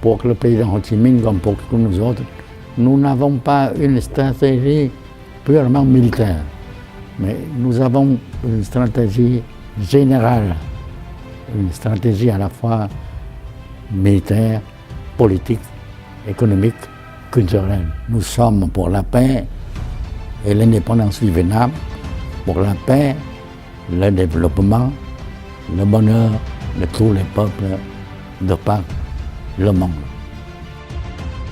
pour le président Ho Chi Minh comme pour nous autres, nous n'avons pas une stratégie purement militaire, mais nous avons une stratégie générale, une stratégie à la fois militaire, politique, économique, culturelle. Nous sommes pour la paix et l'indépendance du Vietnam, pour la paix, le développement, le bonheur de tous les peuples de par le monde.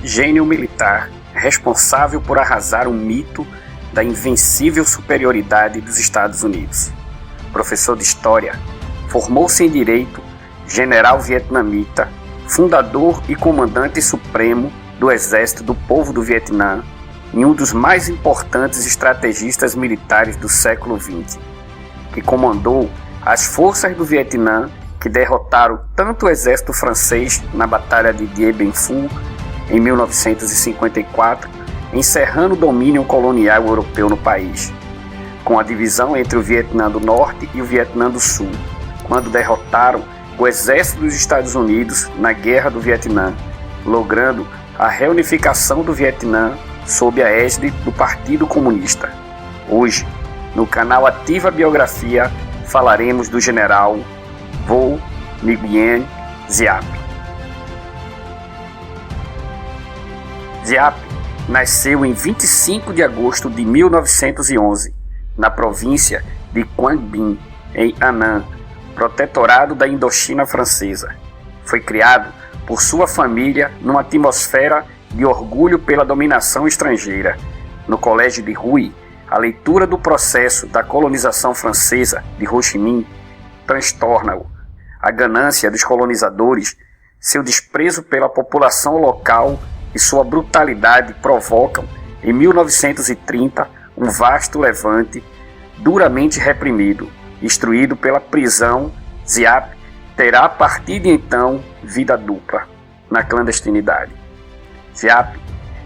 Gênio militar, responsável por arrasar o mito da invencível superioridade dos Estados Unidos. Professor de História, formou-se em Direito, general vietnamita, fundador e comandante supremo do Exército do Povo do Vietnã e um dos mais importantes estrategistas militares do século XX, que comandou as forças do Vietnã que derrotaram tanto o exército francês na Batalha de Dien Bien Phu em 1954, encerrando o domínio colonial europeu no país, com a divisão entre o Vietnã do Norte e o Vietnã do Sul, quando derrotaram o exército dos Estados Unidos na Guerra do Vietnã, logrando a reunificação do Vietnã sob a égide do Partido Comunista. Hoje, no canal Ativa Biografia, falaremos do general Vo Nguyen Giap. Giap nasceu em 25 de agosto de 1911, na província de Quang Binh, em Annam, protetorado da Indochina Francesa. Foi criado por sua família numa atmosfera de orgulho pela dominação estrangeira. No colégio de Hue, a leitura do processo da colonização francesa de Ho Chi Minh transtorna-o. A ganância dos colonizadores, seu desprezo pela população local e sua brutalidade provocam, em 1930, um vasto levante duramente reprimido. Instruído pela prisão, Giap terá a partir de então vida dupla, na clandestinidade. Giap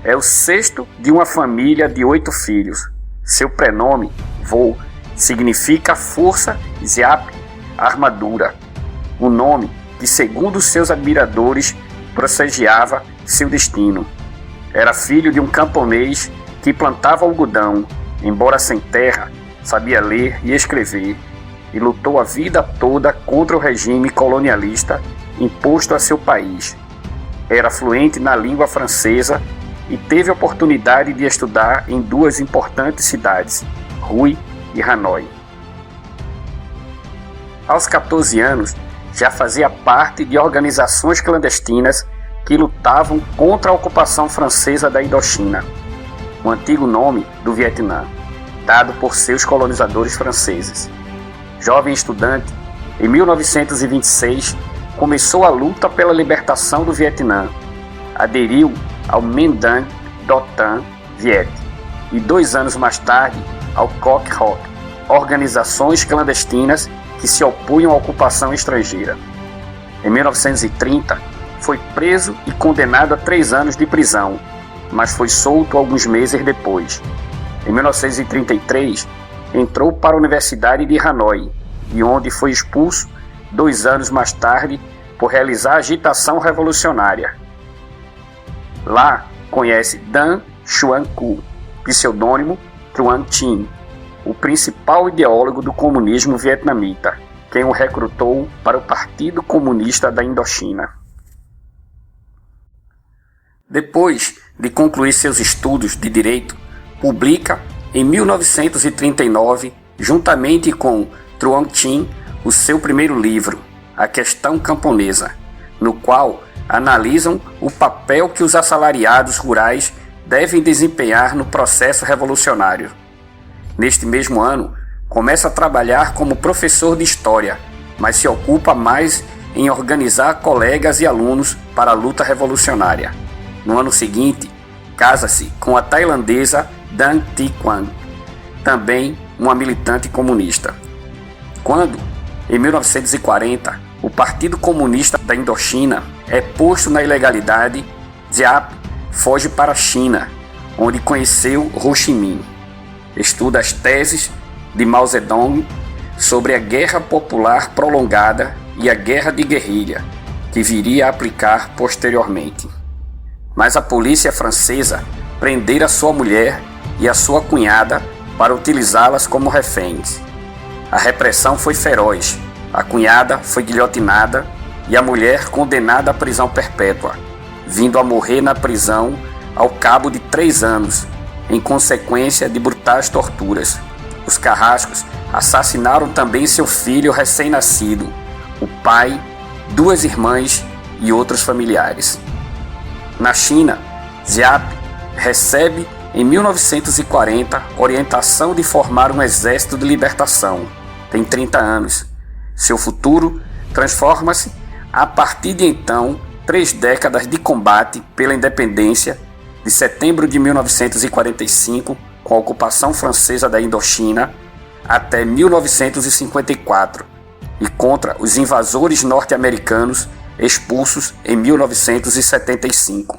é o sexto de uma família de 8 filhos. Seu prenome, Vo, significa força, Giap, armadura. O nome que, segundo seus admiradores, prestigiava seu destino. Era filho de um camponês que plantava algodão, embora sem terra, sabia ler e escrever, e lutou a vida toda contra o regime colonialista imposto a seu país. Era fluente na língua francesa e teve a oportunidade de estudar em 2 importantes cidades, Hue e Hanoi. Aos 14 anos, já fazia parte de organizações clandestinas que lutavam contra a ocupação francesa da Indochina, o antigo nome do Vietnã, dado por seus colonizadores franceses. Jovem estudante, em 1926, começou a luta pela libertação do Vietnã. Aderiu ao Minh Dang Do Tan Viet e 2 anos mais tarde ao Coc Roc, organizações clandestinas que se opunham à ocupação estrangeira. Em 1930, foi preso e condenado a 3 anos de prisão, mas foi solto alguns meses depois. Em 1933, entrou para a Universidade de Hanoi, de onde foi expulso 2 anos mais tarde por realizar agitação revolucionária. Lá, conhece Dan Xuan Cu, pseudônimo Truong Trinh, o principal ideólogo do comunismo vietnamita, quem o recrutou para o Partido Comunista da Indochina. Depois de concluir seus estudos de Direito, publica, em 1939, juntamente com Truong Trinh, o seu primeiro livro, A Questão Camponesa, no qual analisam o papel que os assalariados rurais devem desempenhar no processo revolucionário. Neste mesmo ano, começa a trabalhar como professor de História, mas se ocupa mais em organizar colegas e alunos para a luta revolucionária. No ano seguinte, casa-se com a tailandesa Dan Thi Quang, também uma militante comunista. Quando, em 1940, o Partido Comunista da Indochina é posto na ilegalidade, Giap foge para a China, onde conheceu Ho Chi Minh. Estuda as teses de Mao Zedong sobre a guerra popular prolongada e a guerra de guerrilha, que viria a aplicar posteriormente. Mas a polícia francesa prendera sua mulher e a sua cunhada para utilizá-las como reféns. A repressão foi feroz. A cunhada foi guilhotinada e a mulher condenada à prisão perpétua, vindo a morrer na prisão ao cabo de 3 anos, em consequência de brutais torturas. Os carrascos assassinaram também seu filho recém-nascido, o pai, 2 irmãs e outros familiares. Na China, Giap recebe em 1940 orientação de formar um exército de libertação. Tem 30 anos. Seu futuro transforma-se a partir de então 3 décadas de combate pela independência, de setembro de 1945, com a ocupação francesa da Indochina, até 1954, e contra os invasores norte-americanos expulsos em 1975.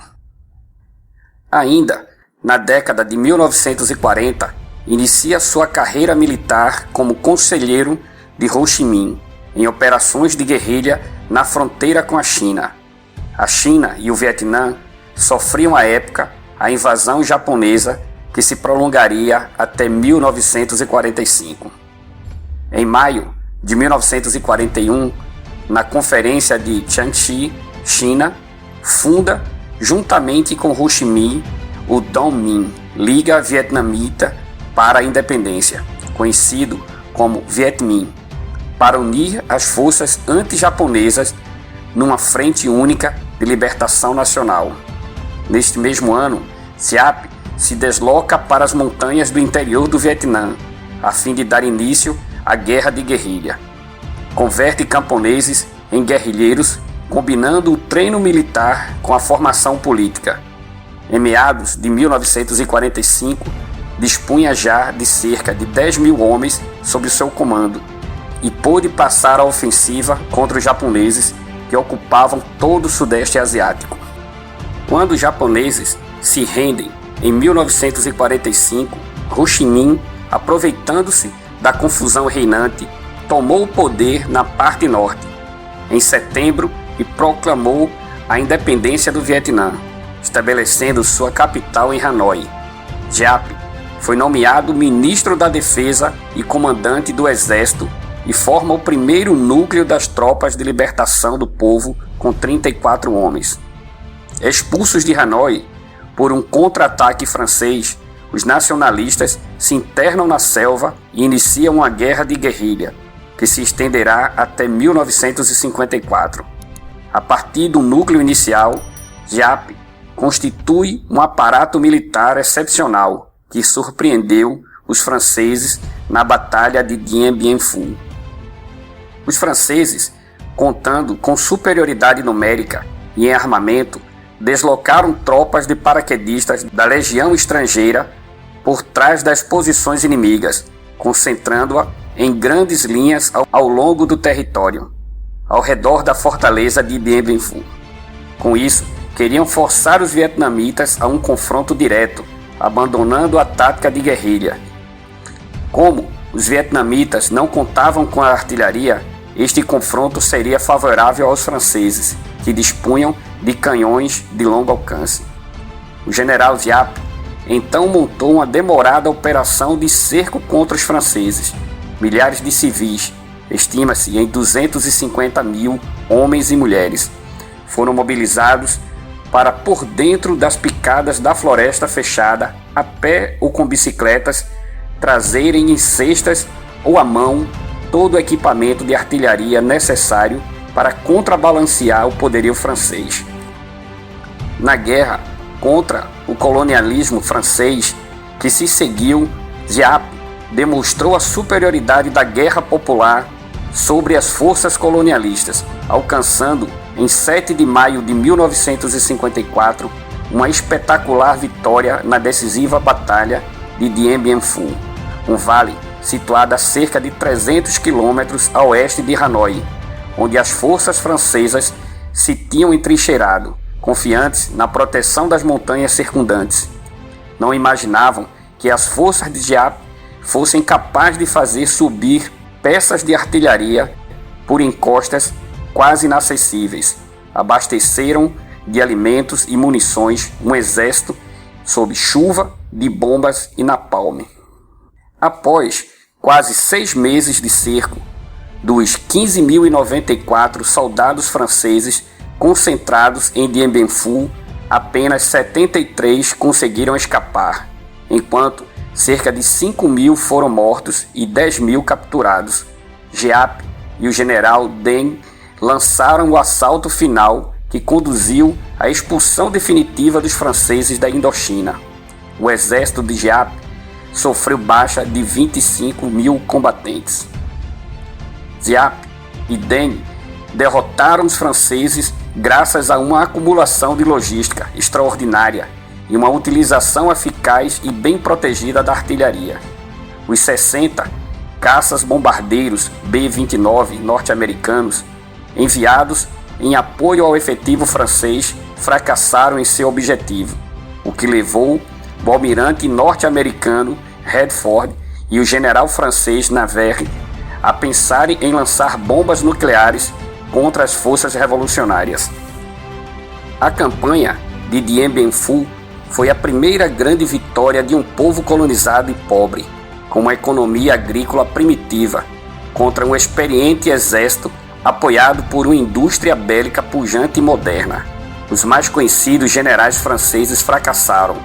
Ainda na década de 1940, inicia sua carreira militar como conselheiro de Ho Chi Minh em operações de guerrilha na fronteira com a China. A China e o Vietnã sofriam à época a invasão japonesa, que se prolongaria até 1945. Em maio de 1941, na Conferência de Jiangxi, China, funda, juntamente com Ho Chi Minh, o Dong Minh, Liga Vietnamita para a Independência, conhecido como Viet Minh, para unir as forças anti-japonesas numa frente única de libertação nacional. Neste mesmo ano, Giap se desloca para as montanhas do interior do Vietnã, a fim de dar início à guerra de guerrilha. Converte camponeses em guerrilheiros, combinando o treino militar com a formação política. Em meados de 1945, dispunha já de cerca de 10.000 homens sob seu comando e pôde passar a ofensiva contra os japoneses que ocupavam todo o Sudeste Asiático. Quando os japoneses se rendem em 1945, Ho Chi Minh, aproveitando-se da confusão reinante, tomou o poder na parte norte, em setembro, e proclamou a independência do Vietnã, estabelecendo sua capital em Hanoi. Giap foi nomeado ministro da Defesa e comandante do Exército e forma o primeiro núcleo das tropas de libertação do povo com 34 homens. Expulsos de Hanoi por um contra-ataque francês, os nacionalistas se internam na selva e iniciam uma guerra de guerrilha, que se estenderá até 1954. A partir do núcleo inicial, Giap constitui um aparato militar excepcional que surpreendeu os franceses na Batalha de Dien Bien Phu. Os franceses, contando com superioridade numérica e em armamento, deslocaram tropas de paraquedistas da legião estrangeira por trás das posições inimigas, concentrando-a em grandes linhas ao longo do território, ao redor da fortaleza de Dien Bien Phu. Com isso, queriam forçar os vietnamitas a um confronto direto, abandonando a tática de guerrilha. Como os vietnamitas não contavam com a artilharia, este confronto seria favorável aos franceses, que dispunham de canhões de longo alcance. O general Giap então montou uma demorada operação de cerco contra os franceses. Milhares de civis, estima-se em 250.000 homens e mulheres, foram mobilizados para, por dentro das picadas da floresta fechada, a pé ou com bicicletas, trazerem em cestas ou à mão todo o equipamento de artilharia necessário para contrabalancear o poderio francês. Na guerra contra o colonialismo francês que se seguiu, Giap demonstrou a superioridade da guerra popular sobre as forças colonialistas, alcançando em 7 de maio de 1954 uma espetacular vitória na decisiva Batalha de Dien Bien Phu, um vale situado a cerca de 300 quilômetros a oeste de Hanoi, onde as forças francesas se tinham entrincheirado, confiantes na proteção das montanhas circundantes. Não imaginavam que as forças de Giap fossem capazes de fazer subir peças de artilharia por encostas quase inacessíveis, abasteceram de alimentos e munições um exército sob chuva de bombas e napalm. Após quase 6 meses de cerco, dos 15.094 soldados franceses concentrados em Dien Bien Phu, apenas 73 conseguiram escapar, enquanto cerca de 5.000 foram mortos e 10.000 capturados. Giap e o general Deng lançaram o assalto final que conduziu à expulsão definitiva dos franceses da Indochina. O exército de Giap sofreu baixa de 25.000 combatentes. Giap e Deng derrotaram os franceses graças a uma acumulação de logística extraordinária e uma utilização eficaz e bem protegida da artilharia. Os 60 caças-bombardeiros B-29 norte-americanos, enviados em apoio ao efetivo francês, fracassaram em seu objetivo, o que levou o almirante norte-americano Redford e o general francês Navarre a pensarem em lançar bombas nucleares contra as forças revolucionárias. A campanha de Dien Bien Phu foi a primeira grande vitória de um povo colonizado e pobre, com uma economia agrícola primitiva, contra um experiente exército apoiado por uma indústria bélica pujante e moderna. Os mais conhecidos generais franceses fracassaram,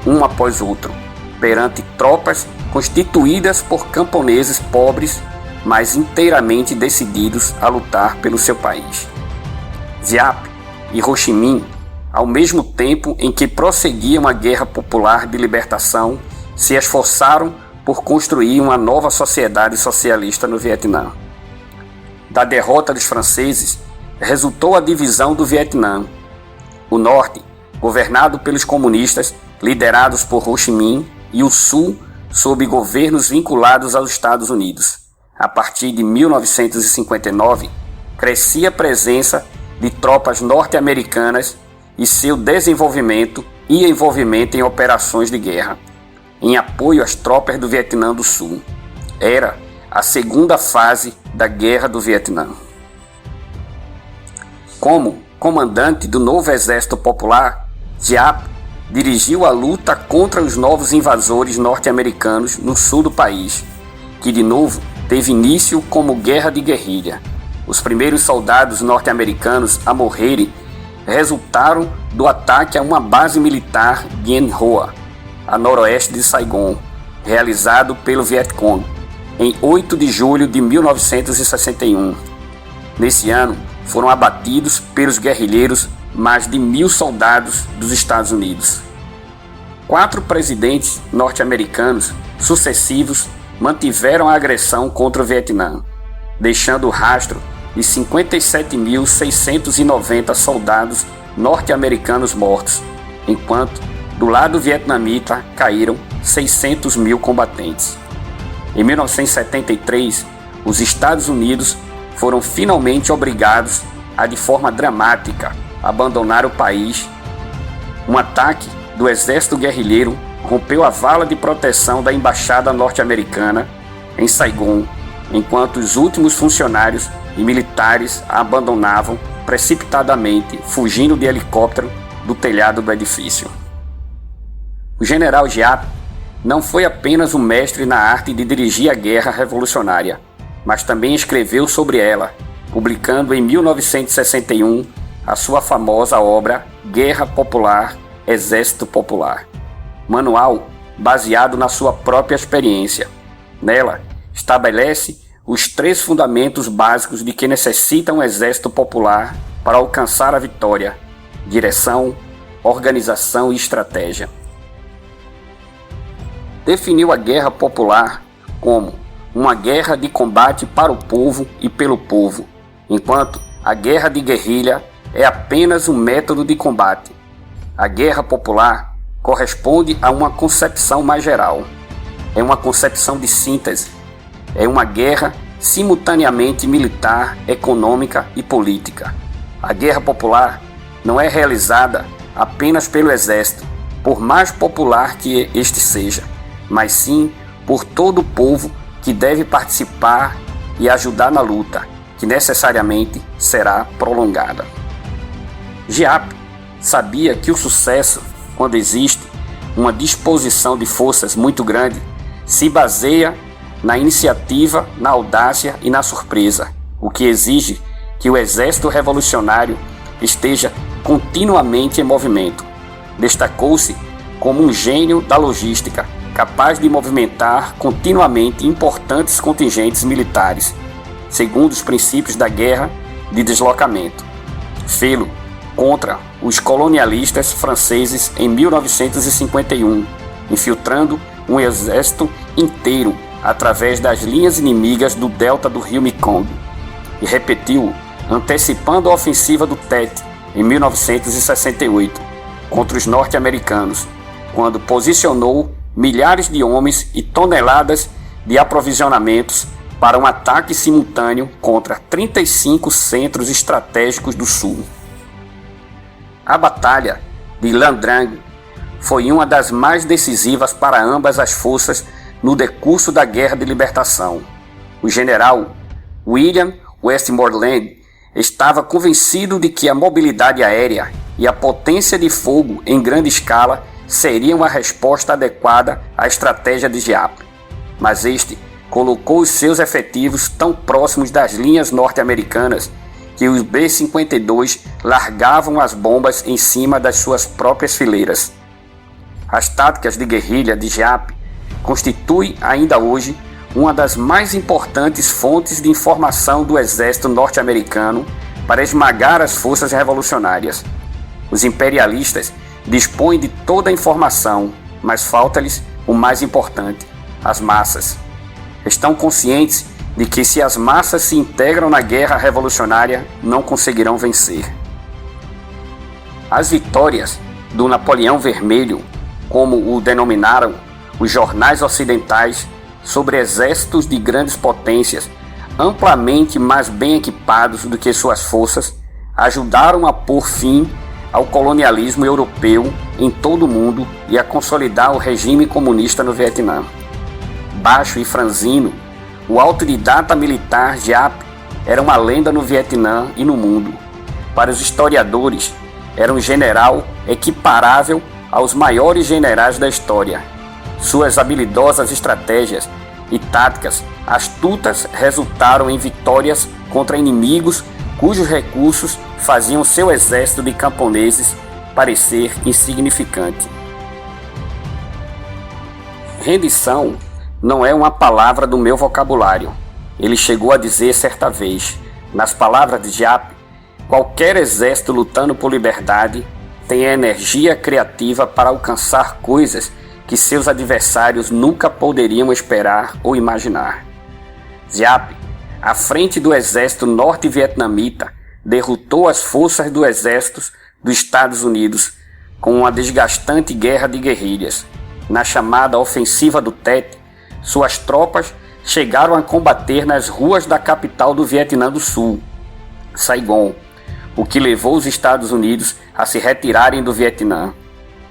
um após outro, perante tropas constituídas por camponeses pobres, mas inteiramente decididos a lutar pelo seu país. Giap e Ho Chi Minh, ao mesmo tempo em que prosseguiam a guerra popular de libertação, se esforçaram por construir uma nova sociedade socialista no Vietnã. Da derrota dos franceses, resultou a divisão do Vietnã. O norte, governado pelos comunistas, liderados por Ho Chi Minh, e o sul, sob governos vinculados aos Estados Unidos. A partir de 1959, crescia a presença de tropas norte-americanas e seu desenvolvimento e envolvimento em operações de guerra, em apoio às tropas do Vietnã do Sul. Era a segunda fase da Guerra do Vietnã. Como comandante do novo Exército Popular, Giap dirigiu a luta contra os novos invasores norte-americanos no sul do país, que de novo teve início como guerra de guerrilha. Os primeiros soldados norte-americanos a morrerem resultaram do ataque a uma base militar de Dien Hoa, a noroeste de Saigon, realizado pelo Vietcong, em 8 de julho de 1961. Nesse ano, foram abatidos pelos guerrilheiros mais de 1.000 soldados dos Estados Unidos. 4 presidentes norte-americanos sucessivos mantiveram a agressão contra o Vietnã, deixando o rastro de 57.690 soldados norte-americanos mortos, enquanto do lado vietnamita caíram 600.000 combatentes. Em 1973, os Estados Unidos foram finalmente obrigados a, de forma dramática, abandonar o país. Um ataque do exército guerrilheiro rompeu a vala de proteção da embaixada norte-americana em Saigon, enquanto os últimos funcionários e militares a abandonavam precipitadamente, fugindo de helicóptero do telhado do edifício. O general Giap não foi apenas um mestre na arte de dirigir a guerra revolucionária, mas também escreveu sobre ela, publicando em 1961 a sua famosa obra Guerra Popular, Exército Popular, manual baseado na sua própria experiência. Nela, estabelece os 3 fundamentos básicos de que necessita um exército popular para alcançar a vitória: direção, organização e estratégia. Definiu a guerra popular como uma guerra de combate para o povo e pelo povo, enquanto a guerra de guerrilha é apenas um método de combate. A guerra popular corresponde a uma concepção mais geral. É uma concepção de síntese. É uma guerra simultaneamente militar, econômica e política. A guerra popular não é realizada apenas pelo exército, por mais popular que este seja, mas sim por todo o povo que deve participar e ajudar na luta, que necessariamente será prolongada. Giap sabia que o sucesso, quando existe uma disposição de forças muito grande, se baseia na iniciativa, na audácia e na surpresa, o que exige que o exército revolucionário esteja continuamente em movimento. Destacou-se como um gênio da logística, capaz de movimentar continuamente importantes contingentes militares, segundo os princípios da guerra de deslocamento. Fê-lo contra os colonialistas franceses em 1951, infiltrando um exército inteiro através das linhas inimigas do delta do rio Mekong, e repetiu, antecipando a ofensiva do Tet em 1968 contra os norte-americanos, quando posicionou milhares de homens e toneladas de aprovisionamentos para um ataque simultâneo contra 35 centros estratégicos do sul. A Batalha de Lan Drang foi uma das mais decisivas para ambas as forças no decurso da Guerra de Libertação. O general William Westmoreland estava convencido de que a mobilidade aérea e a potência de fogo em grande escala seriam a resposta adequada à estratégia de Giap, mas este colocou os seus efetivos tão próximos das linhas norte-americanas que os B-52 largavam as bombas em cima das suas próprias fileiras. As táticas de guerrilha de Giap constituem ainda hoje uma das mais importantes fontes de informação do exército norte-americano para esmagar as forças revolucionárias. Os imperialistas dispõem de toda a informação, mas falta-lhes o mais importante, as massas. Estão conscientes de que se as massas se integram na guerra revolucionária, não conseguirão vencer. As vitórias do Napoleão Vermelho, como o denominaram os jornais ocidentais, sobre exércitos de grandes potências, amplamente mais bem equipados do que suas forças, ajudaram a pôr fim ao colonialismo europeu em todo o mundo e a consolidar o regime comunista no Vietnã. Baixo e franzino, o autodidata militar Giap era uma lenda no Vietnã e no mundo. Para os historiadores, era um general equiparável aos maiores generais da história. Suas habilidosas estratégias e táticas astutas resultaram em vitórias contra inimigos cujos recursos faziam seu exército de camponeses parecer insignificante. Rendição não é uma palavra do meu vocabulário. Ele chegou a dizer certa vez, nas palavras de Giap, qualquer exército lutando por liberdade tem a energia criativa para alcançar coisas que seus adversários nunca poderiam esperar ou imaginar. Giap, à frente do exército norte-vietnamita, derrotou as forças do exército dos Estados Unidos com uma desgastante guerra de guerrilhas. Na chamada ofensiva do Tet, suas tropas chegaram a combater nas ruas da capital do Vietnã do Sul, Saigon, o que levou os Estados Unidos a se retirarem do Vietnã.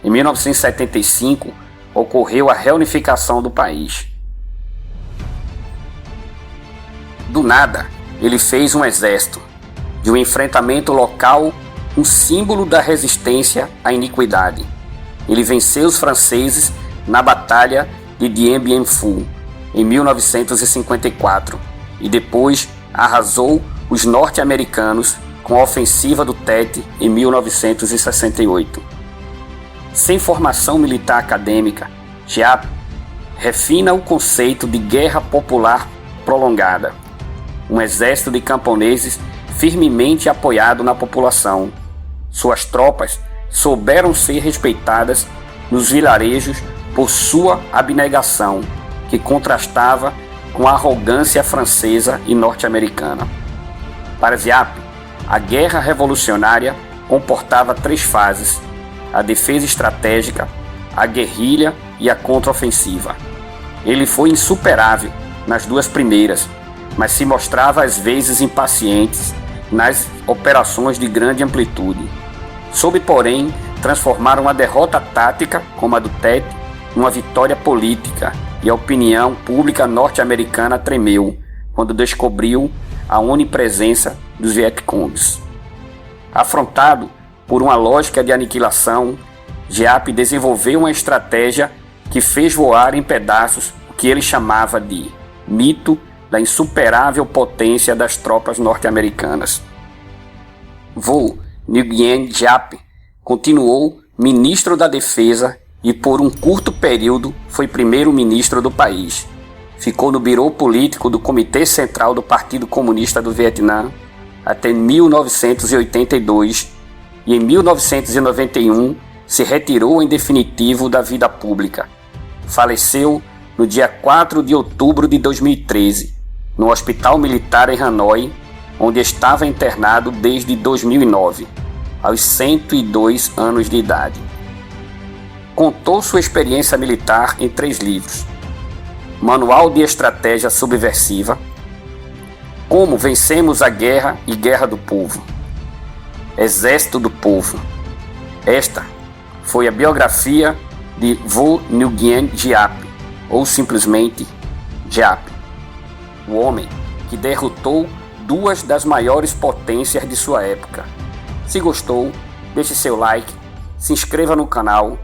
Em 1975, ocorreu a reunificação do país. Do nada, ele fez um exército, de um enfrentamento local, um símbolo da resistência à iniquidade. Ele venceu os franceses na Batalha de Dien Bien Phu, em 1954, e depois arrasou os norte-americanos com a ofensiva do Tet em 1968. Sem formação militar acadêmica, Giap refina o conceito de guerra popular prolongada, um exército de camponeses firmemente apoiado na população. Suas tropas souberam ser respeitadas nos vilarejos por sua abnegação, que contrastava com a arrogância francesa e norte-americana. Para Giap, a guerra revolucionária comportava 3 fases: a defesa estratégica, a guerrilha e a contraofensiva. Ele foi insuperável nas 2 primeiras, mas se mostrava às vezes impaciente nas operações de grande amplitude. Soube, porém, transformar uma derrota tática, como a do Tet, numa vitória política, e a opinião pública norte-americana tremeu quando descobriu a onipresença dos Vietcongs. Afrontado Por uma lógica de aniquilação, Giap desenvolveu uma estratégia que fez voar em pedaços o que ele chamava de mito da insuperável potência das tropas norte-americanas. Vo Nguyen Giap continuou ministro da Defesa e por um curto período foi primeiro-ministro do país. Ficou no birô político do Comitê Central do Partido Comunista do Vietnã até 1982 e em 1991 se retirou em definitivo da vida pública. Faleceu no dia 4 de outubro de 2013, no Hospital Militar em Hanoi, onde estava internado desde 2009, aos 102 anos de idade. Contou sua experiência militar em 3 livros: Manual de Estratégia Subversiva, Como Vencemos a Guerra e Guerra do Povo, Exército do Povo. Esta foi a biografia de Vo Nguyen Giap, ou simplesmente Giap, o homem que derrotou 2 das maiores potências de sua época. Se gostou, deixe seu like, se inscreva no canal,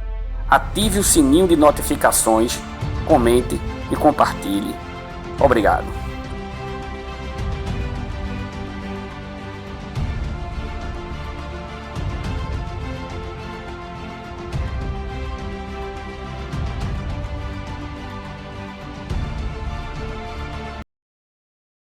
ative o sininho de notificações, comente e compartilhe. Obrigado.